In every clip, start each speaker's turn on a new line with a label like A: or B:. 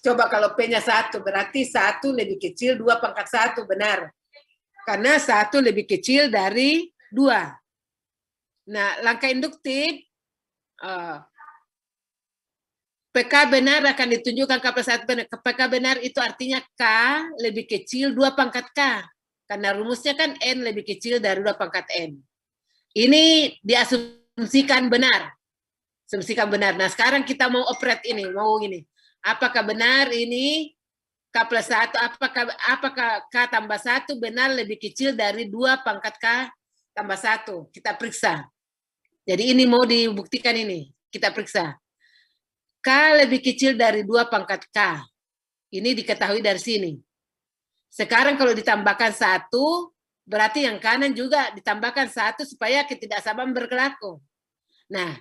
A: Coba kalau P-nya 1, berarti 1 lebih kecil 2 pangkat 1, benar. Karena 1 lebih kecil dari 2. Nah, langkah induktif, PK benar akan ditunjukkan K plus 1 benar. PK benar itu artinya K lebih kecil 2 pangkat K. Karena rumusnya kan N lebih kecil dari 2 pangkat N. Ini diasumsikan benar. Asumsikan benar. Nah, sekarang kita mau operate ini, mau ini. Apakah benar ini K plus 1, apakah K tambah 1 benar lebih kecil dari 2 pangkat K tambah 1? Kita periksa. Jadi ini mau dibuktikan ini. Kita periksa. K lebih kecil dari 2 pangkat K. Ini diketahui dari sini. Sekarang kalau ditambahkan 1, berarti yang kanan juga ditambahkan 1 supaya ketidaksamaan berlaku. Nah,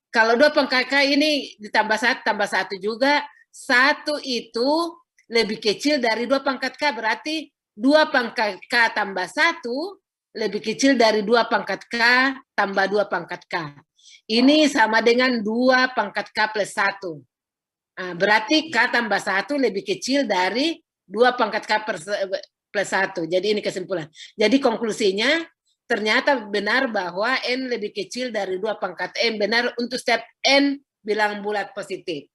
A: kalau 2 pangkat K ini ditambah 1, tambah 1 juga, 1 itu lebih kecil dari 2 pangkat K, berarti 2 pangkat K tambah 1 lebih kecil dari 2 pangkat K tambah 2 pangkat K. Ini sama dengan 2 pangkat K plus 1. Nah, berarti K tambah 1 lebih kecil dari 2 pangkat K plus 1. Jadi ini kesimpulan. Jadi konklusinya, ternyata benar bahwa N lebih kecil dari 2 pangkat N. Benar untuk step N bilang bulat positif.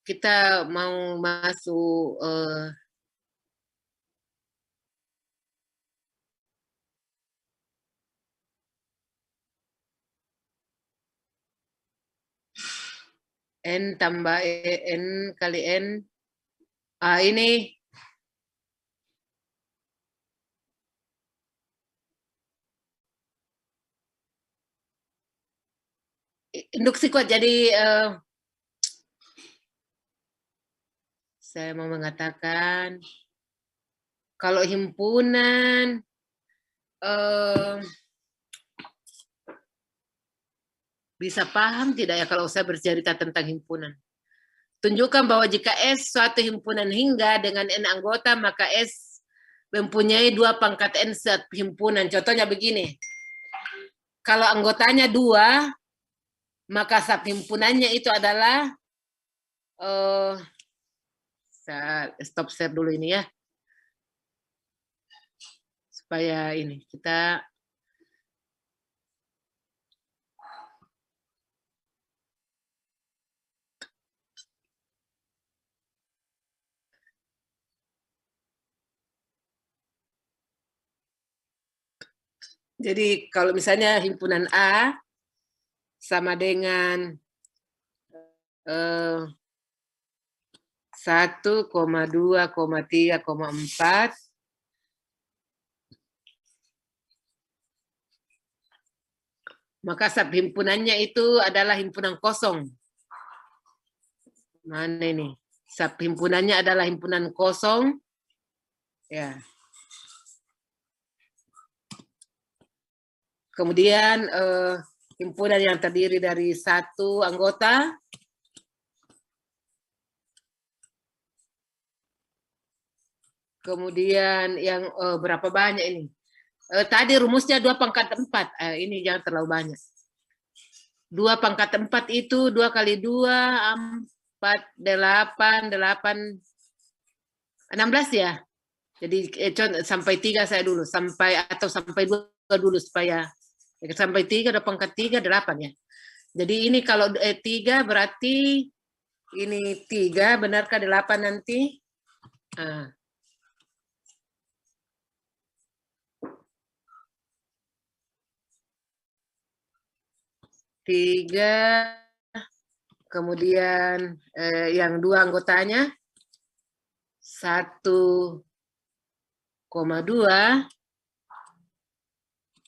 A: Kita mau masuk N tambah N kali N. Ini induksi kuat. Jadi saya mau mengatakan kalau himpunan bisa paham tidak ya kalau saya bercerita tentang himpunan? Tunjukkan bahwa jika S suatu himpunan hingga dengan N anggota, maka S mempunyai 2 pangkat N set himpunan. Contohnya begini. Kalau anggotanya 2, maka subhimpunannya itu adalah saya stop share dulu ini ya. Supaya ini kita jadi kalau misalnya himpunan A sama dengan 1,2,3,4, maka subhimpunannya itu adalah himpunan kosong. Mana ini? Subhimpunannya adalah himpunan kosong. Ya. Kemudian himpunan yang terdiri dari 1 anggota. Kemudian yang berapa banyak ini? Tadi rumusnya 2 pangkat 4. Ini jangan terlalu banyak. 2 pangkat 4 itu 2 kali 2, 4, 8, 8, 16 ya. Jadi sampai 3 saya dulu. Sampai 2 dulu supaya sampai 3, 2 pangkat 3, 8 ya. Jadi ini kalau 3 berarti ini 3, benarkah 8 nanti? 3, kemudian yang 2 anggotanya 1,2,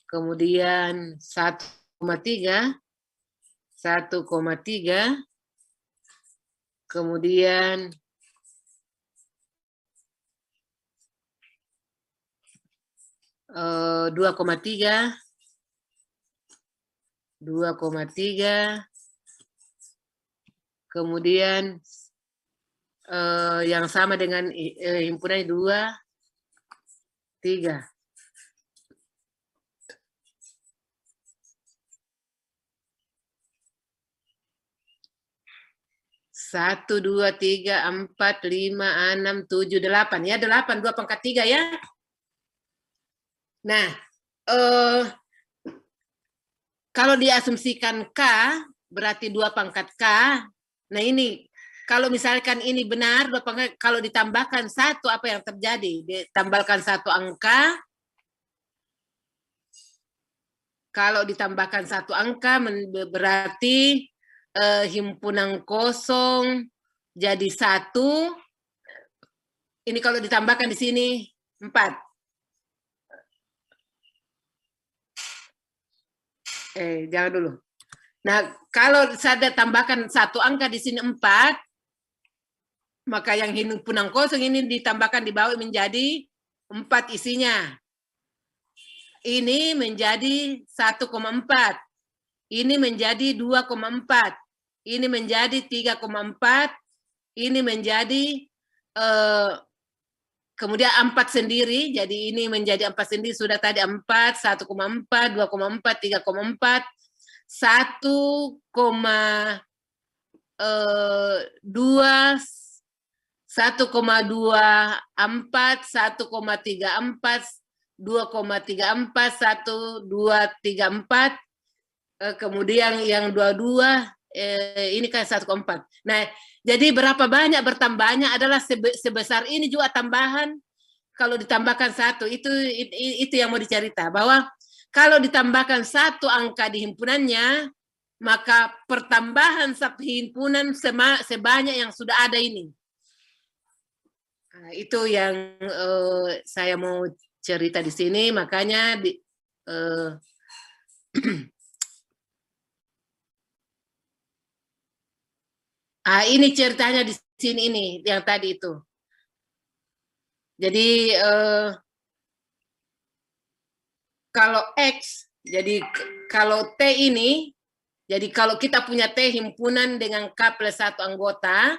A: kemudian 1,3, 1,3, kemudian 2,3, 2,3, kemudian yang sama dengan himpunan 2, 3. 1, 2, 3, 4, 5, 6, 7, 8. Ya, 8, 2 pangkat 3 ya. Nah, kalau diasumsikan K, berarti 2 pangkat K. Nah ini, kalau misalkan ini benar, 2 pangkat, kalau ditambahkan 1, apa yang terjadi? Ditambahkan 1 angka. Kalau ditambahkan 1 angka, berarti himpunan kosong jadi 1. Ini kalau ditambahkan di sini 4. Jangan dulu. Nah, kalau saya tambahkan 1 angka di sini 4, maka yang himpunan kosong ini ditambahkan di bawah menjadi 4 isinya. Ini menjadi 1,4. Ini menjadi 2,4. Ini menjadi 3,4. Ini menjadi kemudian 4 sendiri. Jadi ini menjadi 4 sendiri. Sudah tadi 4, 1,4, 2,4, 3,4. 1,2, 1,24, 1,34, 2,34, 1, 2, 3, 4. Kemudian yang 22, ini kan 1,4. Nah, jadi berapa banyak bertambahnya adalah sebesar ini juga tambahan. Kalau ditambahkan 1, itu yang mau dicerita. Bahwa kalau ditambahkan 1 angka di himpunannya, maka pertambahan himpunan sebanyak yang sudah ada ini. Nah, itu yang saya mau cerita di sini, makanya ini ceritanya di sini ini yang tadi itu. Jadi kalau X, jadi kalau T ini, jadi kalau kita punya T himpunan dengan K plus 1 anggota,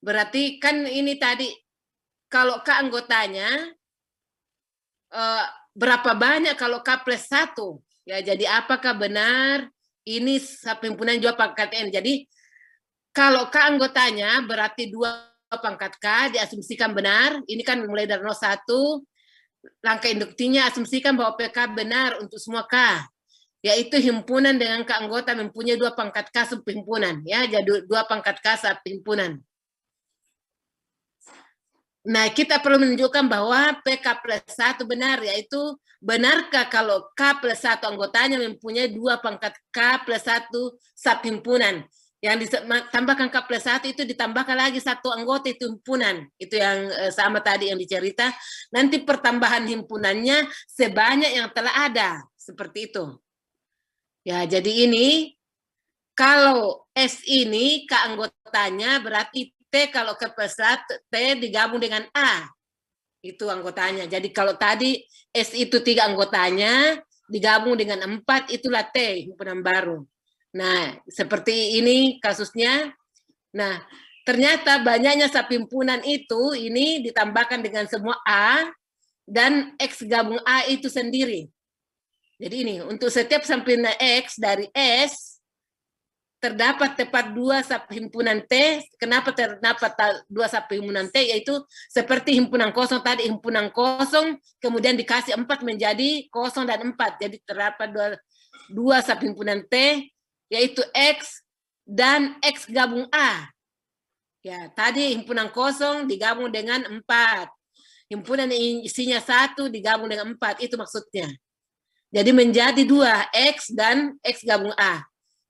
A: berarti kan ini tadi kalau K anggotanya berapa banyak kalau K plus 1? Ya, jadi apakah benar ini himpunan juga pangkat N? Jadi kalau K anggotanya berarti 2 pangkat K, diasumsikan benar. Ini kan mulai dari 01. Langkah induktifnya asumsikan bahwa PK benar untuk semua K. Yaitu himpunan dengan K anggota mempunyai 2 pangkat K subhimpunan. Ya, jadi 2 pangkat K subhimpunan. Nah, kita perlu menunjukkan bahwa PK plus 1 benar, yaitu benarkah kalau K plus 1 anggotanya mempunyai 2 pangkat K plus 1 subhimpunan. Yang ditambahkan K plus 1 itu ditambahkan lagi 1 anggota itu himpunan. Itu yang sama tadi yang dicerita. Nanti pertambahan himpunannya sebanyak yang telah ada. Seperti itu. Ya, jadi ini kalau S ini K anggotanya berarti T kalau ke plus 1, T digabung dengan A. Itu anggotanya. Jadi kalau tadi S itu 3 anggotanya, digabung dengan 4, itulah T, himpunan baru. Nah, seperti ini kasusnya. Nah, ternyata banyaknya subhimpunan itu, ini ditambahkan dengan semua A, dan X gabung A itu sendiri. Jadi ini, untuk setiap subhimpunan X dari S, terdapat tepat 2 subhimpunan T. Kenapa terdapat 2 subhimpunan T? Yaitu seperti himpunan kosong tadi, himpunan kosong, kemudian dikasih 4 menjadi kosong dan 4. Jadi terdapat 2 subhimpunan T, yaitu X dan X gabung A. Ya, tadi himpunan kosong digabung dengan 4. Himpunan isinya 1 digabung dengan 4. Itu maksudnya. Jadi menjadi 2, X dan X gabung A.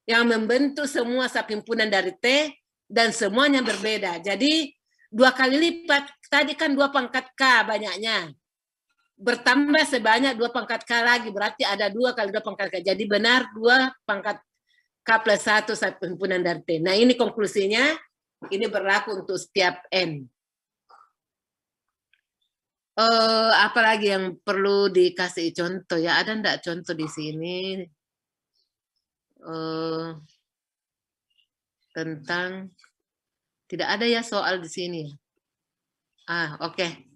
A: Yang membentuk semua subhimpunan dari T dan semuanya berbeda. Jadi 2 kali lipat, tadi kan 2 pangkat K banyaknya. Bertambah sebanyak 2 pangkat K lagi, berarti ada 2 kali 2 pangkat K. Jadi benar 2 pangkat K plus 1 subhimpunan dari T. Nah ini konklusinya, ini berlaku untuk setiap N. Apalagi yang perlu dikasih contoh ya? Ada enggak contoh di sini? Tentang tidak ada ya soal di sini. Oke.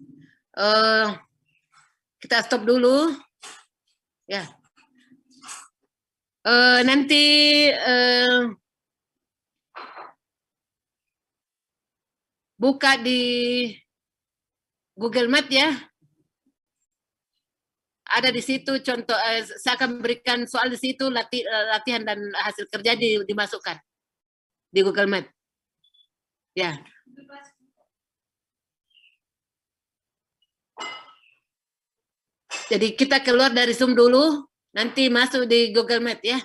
A: Kita stop dulu. Ya. Nanti Buka di Google Map ya. Ada di situ contoh, saya akan berikan soal di situ, latihan dan hasil kerja dimasukkan di Google Map. Ya. Jadi kita keluar dari Zoom dulu, nanti masuk di Google Map ya.